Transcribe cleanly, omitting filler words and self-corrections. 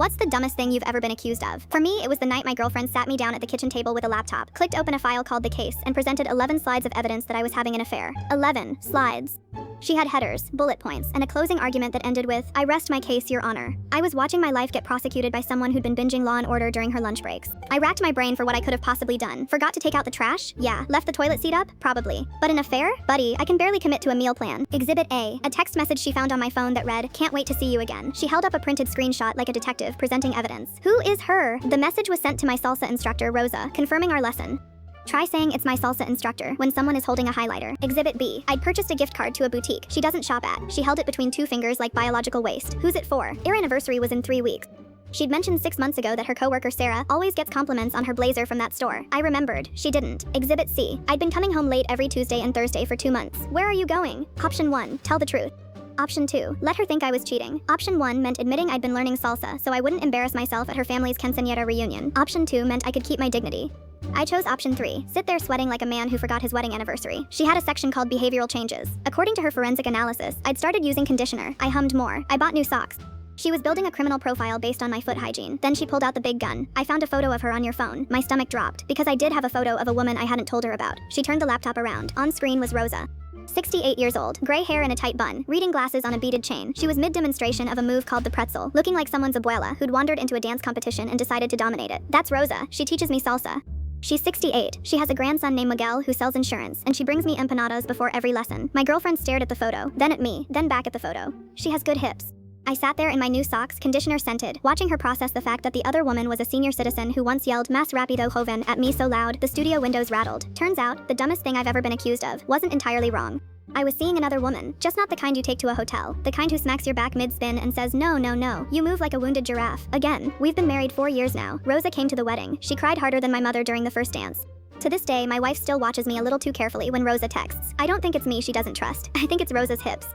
What's the dumbest thing you've ever been accused of? For me, it was the night my girlfriend sat me down at the kitchen table with a laptop, clicked open a file called The Case, and presented 11 slides of evidence that I was having an affair. 11 slides. She had headers, bullet points, and a closing argument that ended with, "I rest my case, Your Honor." I was watching my life get prosecuted by someone who'd been binging Law & Order during her lunch breaks. I racked my brain for what I could have possibly done. Forgot to take out the trash? Yeah. Left the toilet seat up? Probably. But an affair? Buddy, I can barely commit to a meal plan. Exhibit A, a text message she found on my phone that read, "Can't wait to see you again." She held up a printed screenshot like a detective presenting evidence. Who is her? The message was sent to my salsa instructor, Rosa, confirming our lesson. Try saying it's my salsa instructor when someone is holding a highlighter. Exhibit B. I'd purchased a gift card to a boutique she doesn't shop at. She held it between two fingers like biological waste. Who's it for? Our anniversary was in 3 weeks. She'd mentioned 6 months ago that her coworker Sarah always gets compliments on her blazer from that store. I remembered. She didn't. Exhibit C. I'd been coming home late every Tuesday and Thursday for 2 months. Where are you going? Option 1. Tell the truth. Option 2. Let her think I was cheating. Option 1 meant admitting I'd been learning salsa so I wouldn't embarrass myself at her family's quinceañera reunion. Option 2 meant I could keep my dignity. I chose option 3, sit there sweating like a man who forgot his wedding anniversary. She had a section called behavioral changes. According to her forensic analysis, I'd started using conditioner. I hummed more. I bought new socks. She was building a criminal profile based on my foot hygiene. Then she pulled out the big gun. I found a photo of her on your phone. My stomach dropped because I did have a photo of a woman I hadn't told her about. She turned the laptop around. On screen was Rosa. 68 years old, gray hair in a tight bun, reading glasses on a beaded chain. She was mid-demonstration of a move called the pretzel, looking like someone's abuela who'd wandered into a dance competition and decided to dominate it. That's Rosa. She teaches me salsa. She's 68. She has a grandson named Miguel who sells insurance, and she brings me empanadas before every lesson. My girlfriend stared at the photo, then at me, then back at the photo. She has good hips. I sat there in my new socks, conditioner scented, watching her process the fact that the other woman was a senior citizen who once yelled "Más rápido, joven" at me so loud, the studio windows rattled. Turns out, the dumbest thing I've ever been accused of wasn't entirely wrong. I was seeing another woman, just not the kind you take to a hotel, the kind who smacks your back mid-spin and says, "No, no, no, you move like a wounded giraffe." Again, we've been married 4 years now. Rosa came to the wedding. She cried harder than my mother during the first dance. To this day, my wife still watches me a little too carefully when Rosa texts. I don't think it's me she doesn't trust. I think it's Rosa's hips.